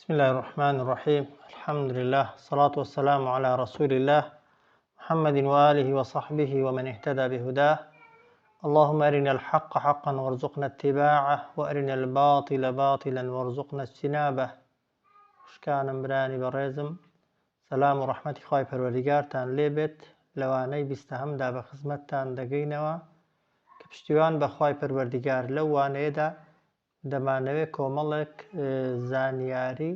بسم الله الرحمن الرحيم. الحمد لله، الصلاة والسلام على رسول الله محمد وآله وصحبه ومن اهتدى بهداه. اللهم أرنا الحق حقا وارزقنا اتباعه وأرنا الباطل باطلا وارزقنا اجتنابه. شكان براني بريزم، سلام ورحمة خواهي پروردگارتان لێبێت لەوانەی بیستەهەمدا بە خزمەتتان دەگەینەوە کە پشتیوان بەخوای پەروەردگار لەو وانەیەدا دەمانەوێت کۆمەڵێک زانیاری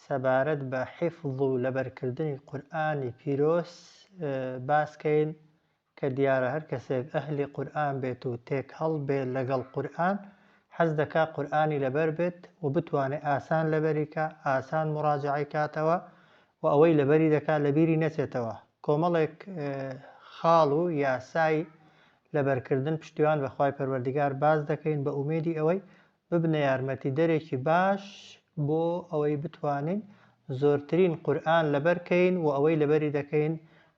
سەبارەت بە حیفظ و لەبەرکردنی قورئانی پیرۆز باسکەین کە دیارە هەر کەسێک ئەهلی قورئان بێت و تێک هەڵبێت لەگەڵ قورئان حەز دەکات قورئانی لەبەر بێت و بتوانێت ئاسان لەبەریکە، ئاسان مراجعەی کاتەوە و ئەوەی لەبەری دەکات لەبیری نەچێتەوە. کۆمەڵێک خاڵ و یاسای لەبەرکردن پشتیوان بەخوای پەروەردگار باز دەکەین بە ئومێدی ئەوەی ببنە یارمەتی دەرێکی باش بۆ ئەوەی بتوانین زۆرترین قورئان لەبەرکەین و ئەوەی لەبەری دەکەین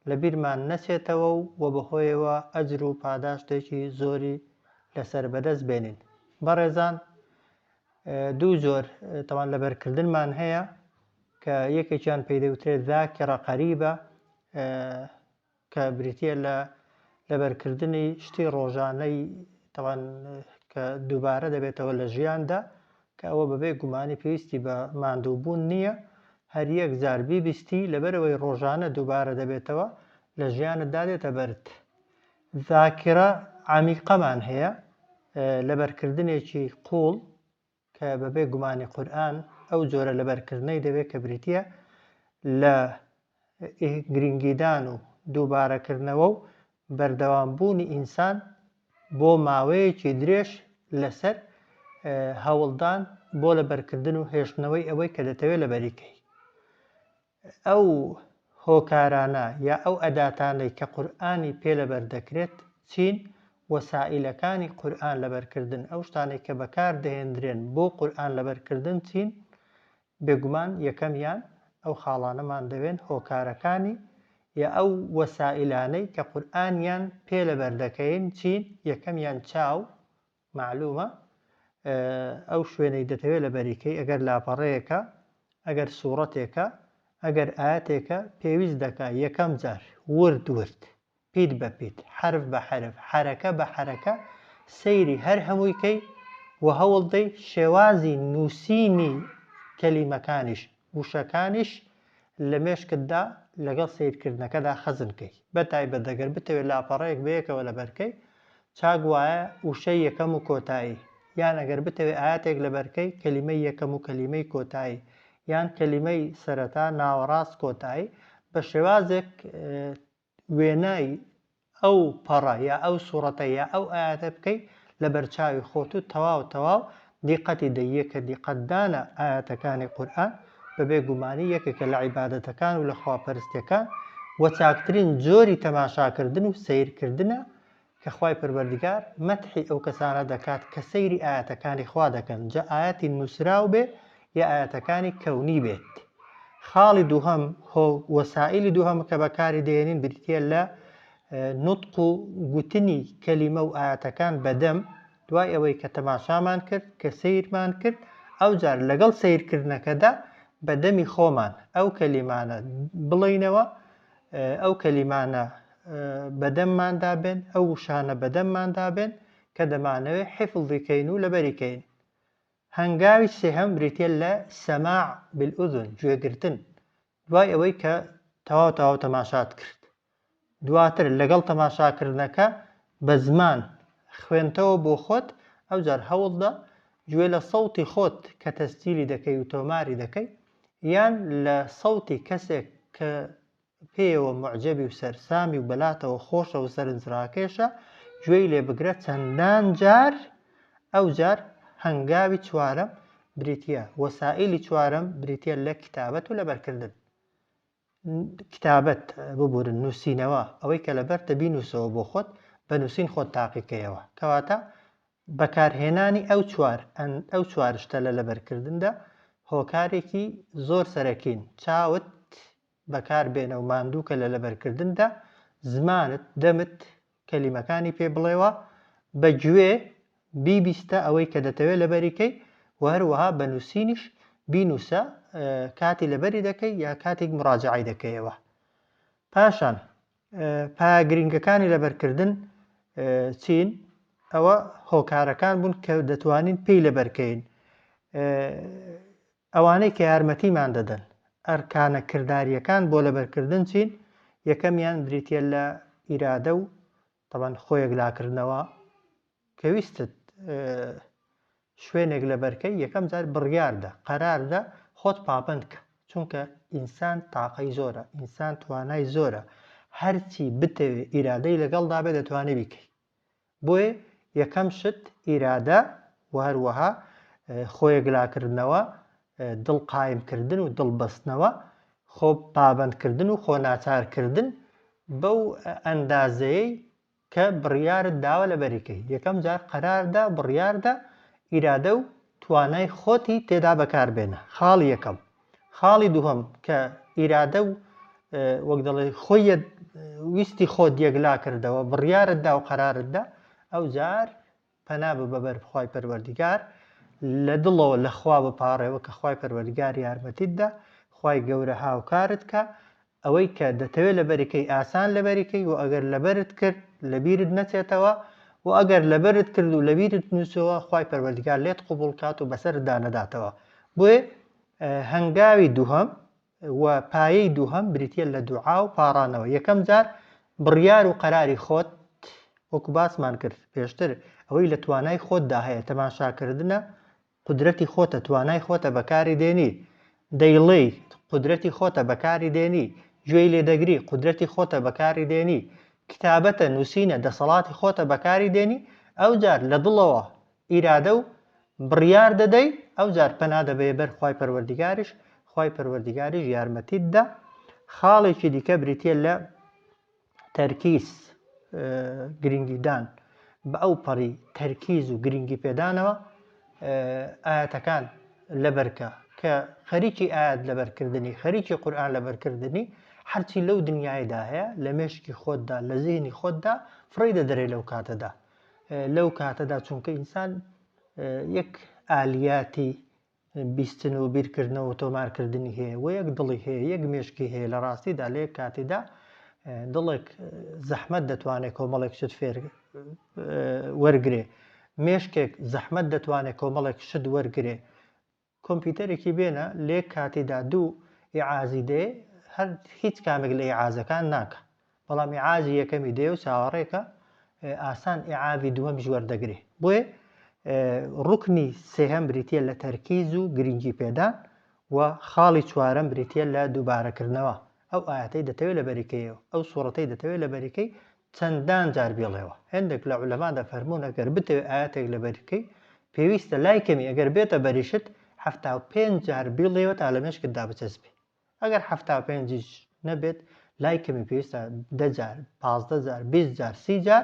لەبیرمان نەچێتەوە و بەهۆیەوە ئەجر و پاداشتێکی زۆری لەسەر بەدەست بێنین. بەڕێزان، دوو جۆر تەوان لەبەرکردنمان هەیە کە یەکێکیان پێی دەوترێت ذاکرە قەریبە کە بریتیە لە لەبەرکردنی شتی ڕۆژانەی تەوان کە دووبارە دەبێتەوە لە ژیاندا کە ئەوە بەبێ گومانی پێویستی بە ماندووبوون نییە، هەر یەک جار بیبیستی لەبەرەوەی ڕۆژانە دووبارە دەبێتەوە لە ژیانتدا دێتە بەرت. ذاکرە عەمیقەمان هەیە، لەبەرکردنێکی قوڵ کە بەبێ گومانی قورئان ئەو جۆرە لەبەرکردنەی دەبێت کە بریتیە لە گرنگیدان و دووبارەکردنەوە و بەردەوامبوونی ئینسان بۆ ماوەیەکی درێژ لەسەر هەوڵدان بۆ لەبەرکردن و هێشتنەوەی ئەوەی کە دەتەوێت لەبەریکەی. ئەو هۆکارانە یا ئەو ئەداتانەی کە قورئانی پێ لەبەر دەکرێت چین؟ وەسائیلەکانی قورئان لەبەرکردن، ئەو شتانەی کە بەکار دەهێنرێن بۆ قورئان لەبەرکردن چین؟ بێگومان یەکەمیان ئەو خاڵانەمان دەوێن هۆکارەکانی یا ئەو وەسائیلانەی کە قورئانیان پێ لەبەر دەکەین چین؟ یەکەمیان چاو، معلومە ئەو شوێنەی دەتەوێت لەبەریکەی ئەگەر لاپەڕەیەکە، ئەگەر سوورەتێکە، ئەگەر ئاەتێکە پێویست دەکات یەکەم جار ورد پیت بە پیت، حرف بە حرف، حرەکە بە حرەکە سەیری هەر هەموویکەی و هەوڵ دەی شێوازی نووسینی کەلیمەکانیش وشەکانیش لە مێشکتدا لەگەڵ سیرکردنەکەدا خەزنکەی. بەتایبەت ئەگەر بتەوێت لاپەڕەیەک بەیەکەوە لەبەرکەی چاک وایە وشەی یەکەم و کۆتایی، یان ئەگەر بتەوێت ئاەتێک لەبەرکەی کەلیمەی یەکەم و کەلیمەی کۆتایی، یان کەلیمەی سەرەتا ناوەڕاست کۆتایی، بە شێوازێک وێنای ئەو پەڕە یا ئەو سوورەتە یا ئەو ئاەتە بکەی لەبەر چاوی خۆت و تەواو دیقەتی دەیە کە دیقەتدانە ئاەتەکانی قورئان بەبێ گومانی یەکێکە لە عیبادەتەکان و لە خواپەرستیەکان و چاکترین جۆری تەماشاکردن و سیرکردنە کە خوای پەروەردگار مەدحی ئەو کەسانە دەکات کە سەیری ئاەتەکانی خوا دەکەن، جا ئاەتی نووسراو بێ یا ئاەتەکانی کەونی بێت. خاڵی دووهەم وەسائیلی دووهەم کە بەکاری دێنین بریتیە لە نوتق و گوتنی کەلیمە و ئاەتەکان بەدەم دوای ئەوەی کە تەماشامان کرد، کە سیرمان کرد، ئەو جار لەگەڵ سیرکردنەکەدا بەدەمی خۆمان ئەو کەلیمانە بڵینەوە، ئەو کەلیمانە بەدەمماندا بێن، ئەو وشانە بەدەمماندا بێن کە دەمانەوێت حیفڵیکەین و لەبەریکەین. هەنگاوی سێهەم بریتیە لە سەماع بالئوذن، گوێگرتن. دوای ئەوەی کە تەواو تەماشات کرد، دواتر لەگەڵ تەماشاکردنەکە بە زمان خوێنتەوە بۆ خۆت، ئەو جار هەوڵدا گوێ لە سەوتی خۆت کە تەسجیلی دەکەی و تۆماری دەکەی، یان لە سەوتی کەسێک کە پێیەوە معجەبی و سەرسامی و بەلاتەوە خۆشە و سەرنجڕاکێشە گوێی لێ بگرە چەندان جار. ئەو جار هەنگاوی چوارەم بریتیە، وەسائیلی چوارەم بریتیە لە کتابەت و لەبەرکردن. کتابەت ببورن، نووسینەوە، ئەوەی کە لەبەرتە بینووسەوە بۆ خۆت، بە نووسین خۆت تاقیکەیەوە، کەواتە بەکارهێنانی ئەو چوار شتە لە لەبەرکردندا هۆکارێکی زۆر سەرەکین. چاوت بەکار بێنە و ماندووکە لە لەبەرکردندا، زمانت دەمت کەلیمەکانی پێ بڵێوە، بە گوێ بیبیستە ئەوەی کە دەتەوێت لەبەریکەی و هەروەها بە نووسینیش بینوسە کاتی لەبەری دەکەی یا کاتێک مراجعی دەکەیەوە. پاشان پایە گرنگەکانی لەبەرکردن چین؟ ئەوە هۆکارەکان بوون کە دەتوانین پێی لەبەرکەین. ئەوانەی کە یارمەتیمان دەدەن ئەرکانە کرداریەکان بۆ لەبەرکردن چین؟ یەکەمیان بریتە لە ئیرادە و تەبەن خۆیەک لاکردنەوە کە ویستت شوێنێک لەبەرکەی یەکەم جار بڕیاردە قەراردا خۆت پابند کە چونکە ئینسان تاقەی زۆرە، ئینسان توانای زۆرە، هەرچی بتەوێ ئیرادەی لەگەڵدا بێ دەتوانێت بیکەی. بۆیە یەکەم شت ئیرادە و هەروەها خۆیەک لاکردنەوە، دڵ قایمکردن و دڵبەستنەوە، خۆ پابندکردن و خۆ ناچارکردن بەو ئەندازەیەی کە بڕیارت داوە لەبەریکەی. یەکەم جار قەراردا بڕیاردا ئیرادە و توانای خۆتی تێدا بەکاربێنە. خاڵی یەکەم. خاڵی دووهەم کە ئیرادە و وەک دەڵێ خۆی ویستی خۆت یەکلا کردەوە بڕیارتدا و قەرارتدا، ئەو جار پەنا بە بەبەر خوای پەروەردیگار لە دڵەوە لە خوا بپاڕێەوە کە خوای پەروەردیگار یارمەتیتدا، خوای گەورە هاوکارت کە ئەوەی کە دەتەوێت لەبەریکەی ئاسان لەبەریکەی و ئەگەر لەبەرت کرد لەبیرت نەچێتەوە و ئەگەر لەبەرت کرد و لەبیرت نووسەوە خوای پەروەردیگار لێت قبوڵ کات و بەسەردا نەداتەوە. بۆیە هەنگاوی دووهەم و پایەی دووهەم بریتە لە دوعا و پاڕانەوە. یەکەم جار بڕیار و قەراری خۆت وەکو باسمان کرد پێشتر ئەوەی لە توانای خۆتدا هەیە تەماشاکردنە قودرەتی خۆتە، توانای خۆتە بەکاری دێنی، دەیڵێی قودرەتی خۆتە بەکاری دێنی، گوێی لێدەگری قودرەتی خۆتە بەکاری دێنی، کتابەتە نووسینە دەسەڵاتی خۆتە بەکاری دێنی، ئەو جار لە دڵەوە ئیرادە و بڕیار دەدەی، ئەو جار پەنا دەبێ بەر خوای پەروەردیگاریش، خوای پەروەردیگاریش یارمەتیتدا. خاڵێکی دیکە بریتە لە تەرکیز، گرنگیدان بە ئەو پەڕی تەرکیز و گرنگی پێدانەوە ئاەتەکان لەبەرکە کە خەریکی ئاەت لەبەرکردنی، خەریکی قورئان لەبەرکردنی، هەرچی لەو دنیایدا هەیە لە مێشکی خۆتدا لە زیهنی خۆتدا فڕی دەدەرێت لەو کاتەدا. لەو کاتەدا چونکە ئینسان یەک ئالیاتی بیستن و بیرکردنەوە و تۆمارکردنی هەیە و یەک دڵی هەیە، یەک مێشکی هەیە. لە ڕاستیدا لە یەک کاتیدا دڵێک زەحمەت دەتوانێت کۆمەڵێک شت فێر وەرگێ، مێشکێک زەحمەت دەتوانێت کۆمەڵێک شت وەرگێ. کۆمپیوتەرێکی بێنە لێ کاتیدا دوو ئیعازی دێ، هەر هیچ کامێک لە ئیعازەکان ناکە، بەڵام ئیعازی یەکەمی دێ و چاوەڕێکە ئاسان ئیعاوی دووەمیش وەردەگرێ. بۆیە ڕوکنی سێهەم بریتە لە تەرکیز و گرنگی پێدان و خاڵی چوارەم بریتە لە دووبارەکردنەوە. ئەو ئاەتەی دەتەوێت لە بەریکەیەوە، ئەو سوورەتەی دەتەوێت لە بەریکەی چەندان جار بێڵێەوە. هەندێک لە عولەمادا فەرموون ئەگەر بتەوێت ئاەتێک لە بەریکەی پێویستە لای کەمی ئەگەر بێتە بەریشت 75 جار بیڵێەوە تا لە مێشکتدا بچەسبێ. ئەگەر 75 نەبێت لای کەمی پێویستە 10 جار 15 جار 20 جار 30 جار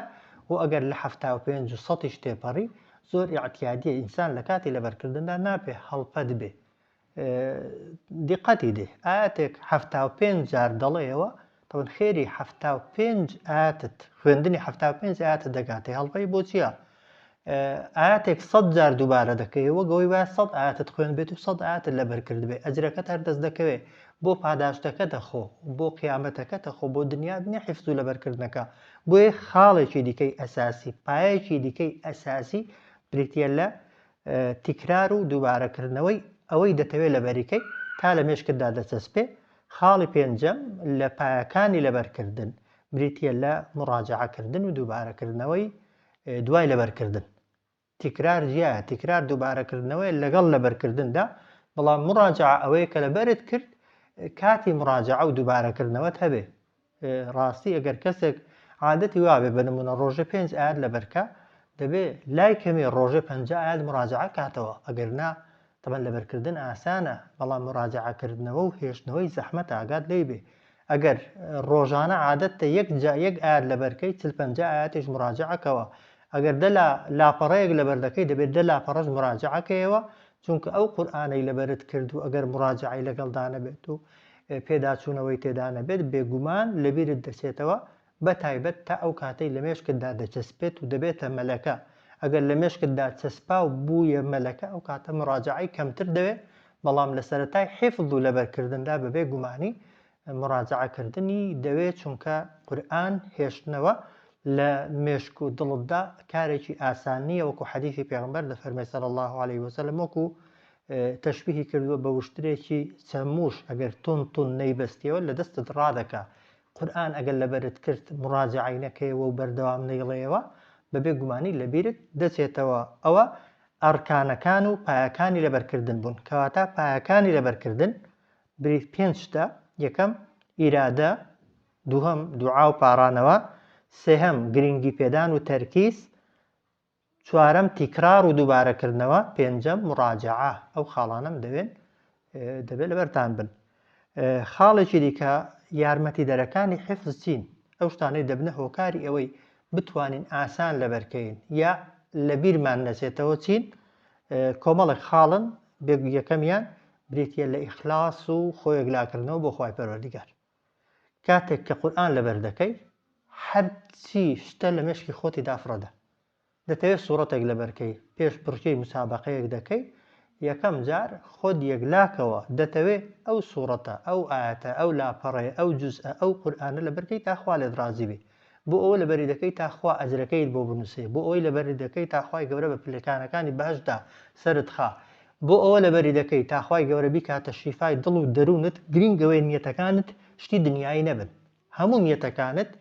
و ئەگەر لە 75 و 100 تێپەڕی زۆر ئیعتیادیە ئینسان لە کاتی لەبەرکردندا ناپێ هەڵپەت بێ. دیقەتی دێ ئاەتێک 75 جار دەڵێەوە تەون خێری 75 ئاەتت خوێندنی 75 ئاەتت دەکاتێ هەڵپەی بۆ چییە؟ ئاەتێک 100 جار دووبارە دەکەیەوە گەوەی وایە 100 ئاەتت خوێن بێت و 100 ئاەتت لەبەرکرد بێ، ئەجرەکەت هەر دەست دەکەوێ بۆ پاداشتەکە دەخۆ، بۆ قیامەتەکە دەخۆ، بۆ دنیا دنیا حیفز و لەبەرکردنەکە. بۆیە خاڵێکی دیکەی ئەساسی، پایەکی دیکەی ئەساسی بریتە لە تیکرار و دووبارەکردنەوەی ئەوەی دەتەوێت لە بەریکەی تا لە مێشکتدا دەچەسپێ. خاڵی پێنجەم لە پایەکانی لەبەرکردن بریتە لە مڕاجعەکردن و دووبارەکردنەوەی دوای لەبەرکردن. تیکرار جیایە، تیکرار دووبارەکردنەوەی لەگەڵ لەبەرکردندا، بەڵام مڕاجعە ئەوەیە کە لەبەرت کرد کاتی مڕاجعە و دووبارەکردنەوەت هەبێ. ڕاستی ئەگەر کەسێک عادەتی وابێ بنمونە ڕۆژە 5 ئاەت لەبەرکە دەبێ لای کەمی ڕۆژە 50 ئاەت مڕاجعە کاتەوە. ئەگەر نا تەمەن لەبەرکردن ئاسانە، بەڵام مڕاجعەکردنەوە و هێشتنەوەی زەحمەتە ئاگات لێی بێ. ئەگەر ڕۆژانە عادەتە یەک ئاەت لەبەرکەی 50 ئاەتیش مڕاجعەکەوە، ئەگەر لاپەڕەیەک لەبەردەکەی دەبێت لاپەڕەش مڕاجعەکەیەوە، چونکە ئەو قورئانەی لەبەرت کرد و ئەگەر مڕاجعەی لەگەڵدا نەبێت و پێداچوونەوەی تێدا نەبێت بێگومان لەبیرت دەچێتەوە بە تایبەت تا ئەو کاتەی لە مێشکتدا دەچەسپێت و دەبێتە مەلەکە. ئەگەر لە مێشکتدا چەسپا و بوویە مەلەکە ئەو کاتە مڕاجعەی کەمتر دەوێت بەڵام لە سەرەتای حیفظ و لەبەرکردندا بەبێ گومانی مراجعەکردنی دەوێت، چونکە قورئان هێشتنەوە لە مێشک و دڵتدا کارێکی ئاسان نییە، وەکو حەدیثی پێغەمبەر دەفەرمێ صلی الله عليه وسلم، وەکو تەشبیهی کردووە بە وشترێکی چەموش ئەگەر تون نەیبەستیەوە لە دەستت ڕادەکا. قورئان ئەگەر لەبەرت کرد مراجعەی نەکەیەوە و بەردەوام نەیڵێەوە بەبێ گومانی لەبیرت دەچێتەوە. ئەوە ئەرکانەکان و پایەکانی لەبەرکردن بوون. کەواتە پایەکانی لەبەرکردن بریت 5 شتە: یەکەم ئیرادە، دووهەم دوعا و پاڕانەوە، سێهەم گرنگی پێدان و تەرکیز، چوارەم تیکرار و دووبارەکردنەوە، پێنجەم مراجعە. ئەو خاڵانەم دەبێت لەبەرتان بن. خاڵێکی دیکە یارمەتی دەرەکانی حفظ چین؟ ئەو شتانەی دەبنە هۆکاری ئەوەی بتوانین ئاسان لەبەرکەین یا لەبیرمان نەچێتەوە چین؟ کۆمەڵێک خاڵن. یەکەمیان بریتە لە ئیخلاس و خۆیەکلاکردنەوە بۆ خوای پەروەردیگار. کاتێک کە قورئان لەبەر دەکەی هەرچی شتە لە مێشکی خۆتی دافڕەدە. دەتەوێت سوورەتێک لەبەرکەی، پێش بڕکەی مسابقەیەک دەکەی، یەکەم جار خۆت یەکلاکەوە دەتەوێت ئەو سوورەتە، ئەو ئاەتە، ئەو لاپەڕەیە، ئەو جوزئە، ئەو قورئانە لەبەرکەی تا خوا لێت ڕازی بێ. بۆ ئەوە لەبەری دەکەی تا خوا ئەجرەکەیت بۆ بنووسێ، بۆ ئەوەی لەبەری دەکەی تا خوای گەورە بە پلەکانەکانی بەهەشتدا سەرت خا، بۆ ئەوە لەبەری دەکەی تا خوای گەورە بیکاتە شیفای دڵ و دەروونت، گرنگەوەی نیەتەکانت شتی دنیایی نەبن. هەموو نیەتەکانت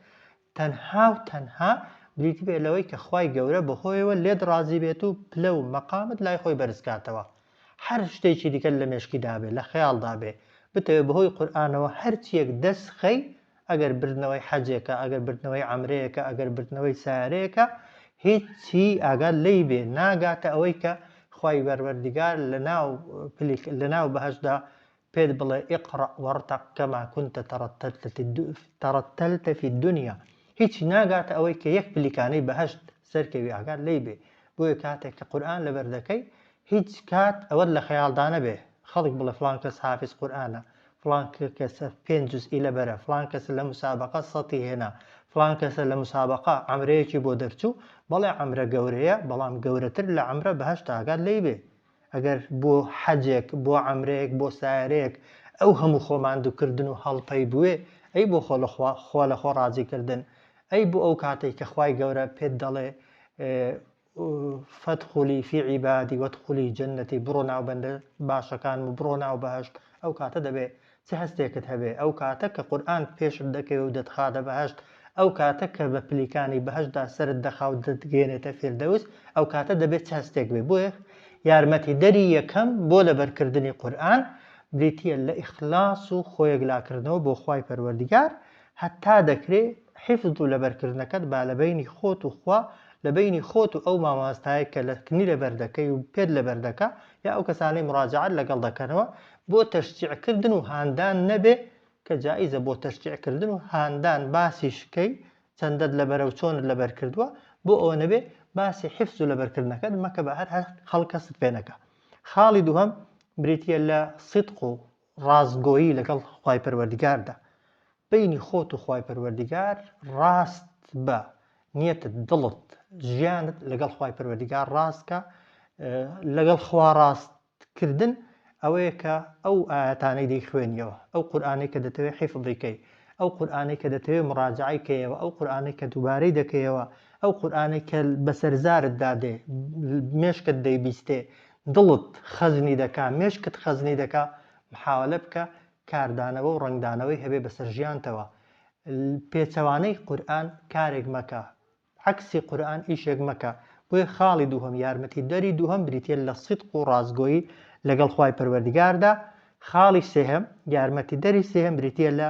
تەنها و تەنها بریتی بێ لەوەی کە خوای گەورە بەخۆیەوە لێت ڕازی بێت و پلە و مەقامت لای خۆی بەرزکاتەوە. هەر شتێکی دیکە لە مێشکیدا بێ، لە خەیاڵدا بێ، بتەوێت بەهۆی قورئانەوە هەرچیەک دەست خەی، ئەگەر بردنەوەی حەجێکە، ئەگەر بردنەوەی عەمرەیەکە، ئەگەر بردنەوەی سایارەیەکە، هیچی ئاگات لێی بێ ناگاتە ئەوەی کە خوای پەروەردیگار لەناو بەهەشتدا پێت بڵێ ئیقڕە وەرتەق کەما کونتە تەرەتەلتە فی الدنیا. هیچی ناگاتە ئەوەی کە یەک پلیکانەی بەهەشت سەرکەوی ئاگات لێی بێ. بۆیە کاتێک کە قورئان لەبەر دەکەی هیچ کات ئەوەت لە خەیاڵدا نەبێ. خەڵک بڵێ فڵان کەس حافظ قورئانە، فڵان کەسە 5 جوزئی لەبەرە، فڵان کەسە لە مسابقە سەتی هێنا، فڵان کەسە لە مسابقە عەمرەیەکی بۆ دەرچوو. بەڵێ عەمرە گەورەیە، بەڵام گەورەتر لە عەمرە بەهەشت ئاگات لێی بێ. ئەگەر بۆ حەجێک، بۆ عەمرەیەک، بۆ سایارەیەک ئەو هەموو خۆماندووکردن و هەڵپەی بوێ، ئەی بۆ خۆ لە خۆ ڕازیکردن، ئەی بۆ ئەو کاتێک کە خوای گەورە پێت دەڵێ فەدخولی فی عیبادی وەدخولی جەنەتی، بڕۆ ناو بەندە باشەکانم و بڕۆ ناو بەهەشت. ئەو کاتە دەبێ چه هەستێکت هەبێ، ئەو کاتە کە قورئان پێشت دەکەوێ و دەتخاتە بەهەشت، ئەو کاتە کە بە پلیکانی بەهەشتدا سەرت دەخا و دەتگەێنێتە فیردەوس، ئەو کاتە دەبێت چه هەستێک بێ. بۆیە یارمەتی دەری یەکەم بۆ لەبەرکردنی قورئان بریتە لە ئیخلاس و خۆیەکلاکردنەوە بۆ خوای پەروەردیگار. هەتا دەکرێت حیفظ و لەبەرکردنەکەت با لە بینی خۆت و خوا، لە بینی خۆت و ئەو مامۆستایە کە لە کنی لەبەر دەکەی و پێت لەبەر دەکا، یا ئەو کەسانەی مراجعەت لەگەڵ دەکەنەوە، بۆ تەشجیعکردن و هاندان نەبێ، کە جائیزە بۆ تەشجیعکردن و هاندان باسی شکەی چەندەت لەبەرە و چۆنت لەبەر کردووە، بۆ ئەوە نەبێ باسی حیفظ و لەبەرکردنەکەت مەکە بە هەر خەڵکەست پێ نەکا. خاڵی دووهەم بریتە لە صیدق و ڕاستگۆیی لەگەڵ خوای پەروەردیگاردا. بینی خۆت و خوای پەروەردیگار ڕاست بە، نیەتت، دڵت، ژیانت لەگەڵ خوای پەروەردیگار ڕاستکە. لەگەڵ خوا ڕاستکردن ئەوەیە کە ئەو ئاەتانەی دەیخوێنیەوە، ئەو قورئانەی کە دەتەوێت حیفظ بکەی، ئەو قورئانەی کە دەتەوێت مراجعەی کەیەوە، ئەو قورئانەی کە دووبارەی دەکەیەوە، ئەو قورئانەی کە بەسەرزارت دادێ، مێشکت دەیبیستێ، دڵت خەزنی دەکا، مێشکت خەزنی دەکا، محاولە بکە کاردانەوە و ڕنگدانەوەی هەبێ بەسەر ژیانتەوە. پێچەوانەی قورئان کارێک مەکە، عەکسی قورئان ئیشێک مەکە. بۆیە خاڵی دووهەم، یارمەتی دەری دووهەم بریتە لە صیدق و ڕاستگۆیی لەگەڵ خوای پەروەردیگاردا. خاڵی سێهەم، یارمەتی دەری سێهەم بریتە لە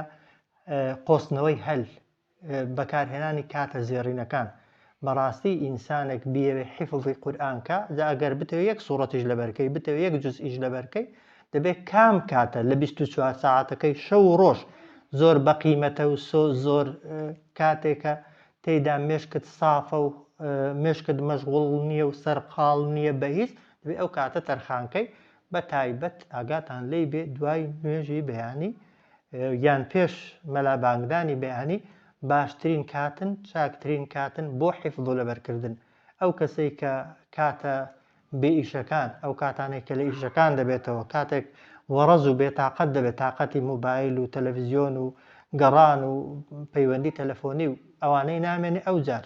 قۆستنەوەی هەل، بەکارهێنانی کاتە زێڕینەکان. بەڕاستی ئینسانێک بیەوێ حیفظی قورئانکە، جا ئەگەر بتەوێت یەک سوورەتیش لەبەرکەی، بتەوێت یەک جوزئیش لەبەرکەی، دەبێت کام کاتە لە 24 ساعاتەکەی شەو و ڕۆژ زۆر بەقیمەتە و زۆر کاتێکە تێیدا مێشکت سافە و مێشکت مەشغوڵ نییە و سەرقاڵ نییە بە هیچ، دەبێت ئەو کاتە تەرخانکەی بە تایبەت ئاگاتان لێی بێ دوای نوێژی بەیانی یان پێش مەلابانگدانی بەیانی باشترین کاتن، چاکترین کاتن بۆ حیفظ و لەبەرکردن. ئەو کەسەی کە کاتە بێ ئیشەکان ئەو کاتانێک کە لە ئیشەکان دەبێتەوە کاتێک وەڕەز و بێتاقەت دەبێت تااقەتی موبایل و تەلەڤیزیۆن و گەڕان و پەیوەندی تەلەفۆنی و ئەوانەی نامێنێ ئەو جار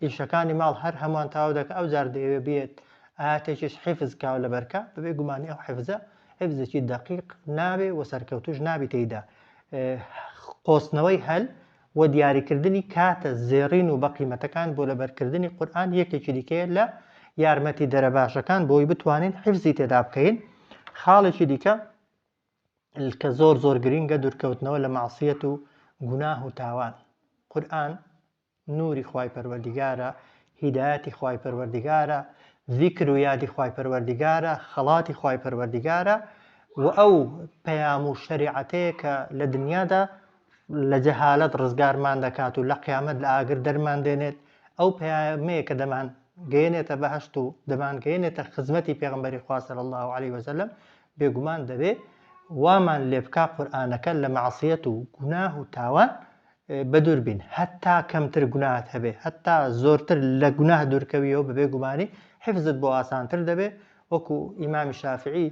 ئیشەکانی ماڵ هەر هەمووان تاوا دەکە ئەو جار دەیەوێ بێت ئاەتێکیش حیفز کاو لە بەرکە بەبێ گومانی ئەو حفزێکی دقیق نابێ و سەرکەوتوش نابی تێیدا قۆستنەوەی هەل و دیاریکردنی کاتە زێڕین و بەقیمەتەکان بۆ لەبەرکردنی قورئان یەکێکی دیکەیە لە یارمەتی دەرەباشەکان بۆی بتوانین حفزی تێدا بکەین. خاڵێکی دیکە کە زۆر گرینگە دوورکەوتنەوە لە مەعسیەت و گوناه و تاوان. قورئان نوری خوای پەروەردیگارە، هیدایەتی خوای پەروەردیگارە، ذیکر و یادی خوای پەروەردیگارە، خەڵاتی خوای پەروەردیگارە و ئەو پەیام و شەریعەتەیە کە لە دنیادا لە جەهالەت ڕزگارمان دەکات و لە قیامەت لە ئاگر دەرمان دێنێت. ئەو پەیامەیە کە دەمان گەیەنێتە بەهەشت و دەمان گەیەنێتە خزمەتی پێغەمبەری خوا صلی الله علیه وسلم بێگومان دەبێ وامان لێ بکا قورئانەکە لە مەعسیەت و گوناه و تاوان بەدوور بین هەتا کەمتر گوناهت هەبێ هەتا زۆرتر لە گوناه دوورکەویەوە بەبێ گومانی حفزت بۆ ئاسانتر دەبێ. وەکو ئیمامی شافعی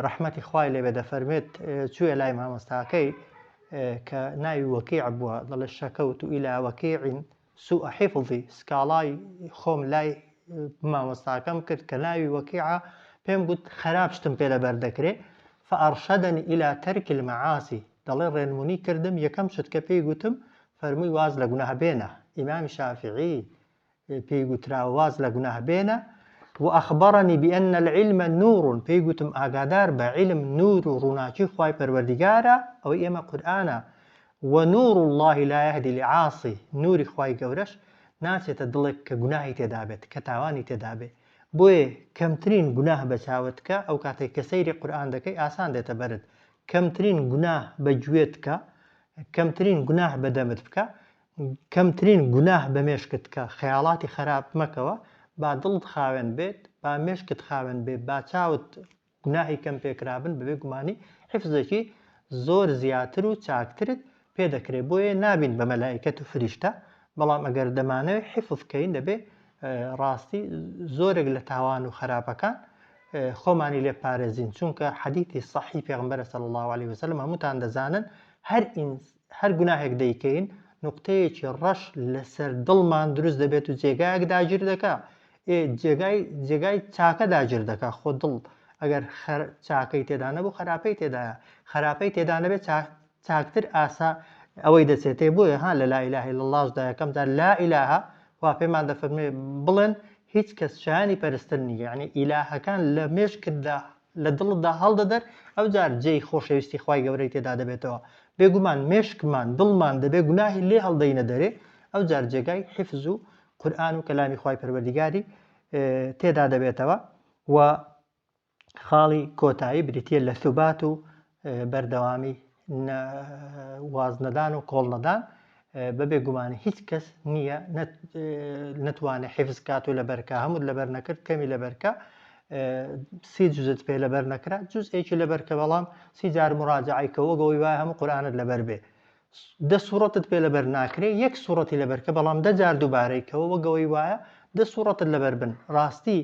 ڕەحمەتی خوای لێبێ دەفەرمێت چوویە لای مامۆستاکەی کە ناوی وەکیع بووە دەڵێ شەکەوت و ئیلا وەکیعین سوء حفظی سکاڵای خۆم لای مامۆستاکەم کرد کە ناوی وەکیعە پێم گوت خەراب شتم پێ لەبەر دەکرێ فأرشدني إلى ترك المعاصي دەڵێ ڕێنمونی کردم یەکەم شت کە پێی گوتم فەرمووی واز لە گوناه بێنە. ئیمامی شافعی پێی گوتراوە واز لە گوناه بێنە وأخبرني بأن العلم نور پێی گوتم ئاگادار بە علم نور و ڕووناکی خوای پەروەردیگارە ئەوەی ئێمە قورئانە ونور الله لا يهدي لعاصي نوری خوای گەورەش ناچێتە دڵێک کە گوناهی تێدا بێت کە تاوانی تێدا بێت. بۆیە کەمترین گوناه بە چاوتکە ئەو کاتێک کە سەیری قورئان دەکەی ئاسان دێتە بەرت کەمترین گوناه بە گوێت کە کەمترین گوناه بە دەمت بکە کەمترین گوناه بە مێشکت کە خەیاڵاتی خراپ مەکەوە با دڵت خاوێن بێت با مێشکت خاوێن بێت با چاوت گوناهی کەم پێکرابن بەبێ گومانی حفزێکی زۆر زیاتر و چاکترت پێ دەکرێت. بۆیە نابین بە مەلایکەت و فریشتە بەڵام ئەگەر دەمانەوێت حفظ بکەین دەبێ ڕاستی زۆرێک لە تاوان و خراپەکان خۆمانی لێ پارێزین چونکە حەدیثی صحیح پێغەمبەر صلی الله علیه وسلم هەمووتان دەزانن هەر گوناهێک دەیکەین نقطەیەکی ڕەش لەسەر دڵمان دروست دەبێت و جێگایەک داگیر دەکا جێگای چاکە داگیر دەکا خۆ دڵ ئەگەر چاکەی تێدا نەبوو خراپەی تێدایە خراپەی تێدا نەبێت چاکتر ئاسا ئەوەی دەچێتێ بۆیە ها لە لا إله إلا الله دا یەکەم جار لا إله وا پێمان دەفەرمێ بڵێن هیچ کەس شایانی پەرستن نییە یعنی ئیلاهەکان لە مێشکتدا لە دڵدا هەڵدەدەر ئەو جار جێی خۆشەویستی خوای گەورەی تێدا دەبێتەوە. بێگومان مێشکمان دڵمان دەبێ گوناهی لێ هەڵدەینە دەرێ ئەو جار جێگای حفز و قورئان و کەلامی خوای پەروەردیگاری تێدا دەبێتەوە. و خاڵی کۆتایی بریتیە لە ثوبات و بەردەوامی واز نەدان و کۆڵ نەدان بەبێ گومانی هیچ کەس نییە نەتوانێت حفز کات و لەبەرکە هەموو لەبەر نەکرد کەمی لەبەرکە 30 جوزت پێ لەبەر نەکرا جوزئێکی لەبەرکە بەڵام 30 جار مراجعەیکەوە گەوەی وایە هەموو قورئانت لەبەر بێ 10 سوورەتت پێ لەبەر ناکرێ یەک سوورەتی لەبەرکە بەڵام 10 جار دووبارەیکەوە وەگەوەی وایە 10 سوورەتت لەبەر بن. ڕاستی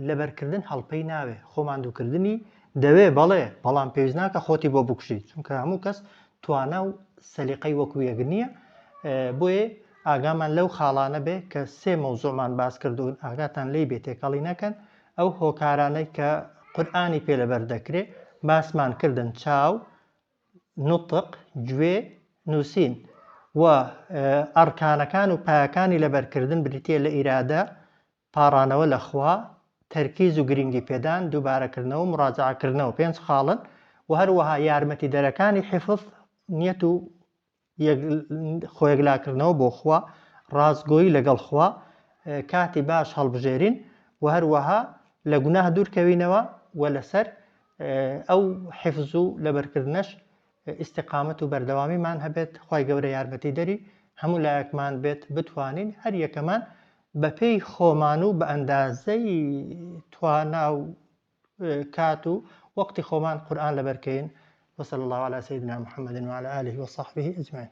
لەبەرکردن هەڵپەی ناوێ خۆماندووکردنی دەوێ بەڵێ بەڵام پێویست ناکە خۆتی بۆ بکوشیت چونکە هەموو کەس توانە و سەلیقەی وەکو یەک نییە. بۆیە ئاگامان لەو خاڵانە بێ کە 3 مەوزوعمان باس کردوون ئاگاتان لی بێ تێکەڵی نەکەن ئەو هۆکارانەی کە قورئانی پێ لەبەر دەکرێ باسمان کردن چاو نوتق گوێ نووسین و ئەرکانەکان و پایەکانی لەبەرکردن بریتیە لە ئیرادە پاڕانەوە لە خوا تەرکیز و گرنگی پێدان دووبارەکردنەوە مراجعەکردنەوە 5 خاڵن و هەروەها یارمەتی دەرەکانی حفظ نیەت و خۆیەکلاکردنەوە بۆ خوا ڕازگۆیی لەگەڵ خوا کاتی باش هەڵبژێرین و هەروەها لە گوناه دوورکەوینەوە و لەسەر ئەو حفظ و لەبەرکردنەش ئیستیقامەت و بەردەوامیمان هەبێت خوای گەورە یارمەتی دەری هەموو لایەکمان بێت بتوانین هەر یەکەمان بەپێی خۆمان و بە ئەندازەی توانا و کات و وەقتی خۆمان قورئان لەبەرکەین. وصلى الله على سيدنا محمد وعلى آله وصحبه أجمعين.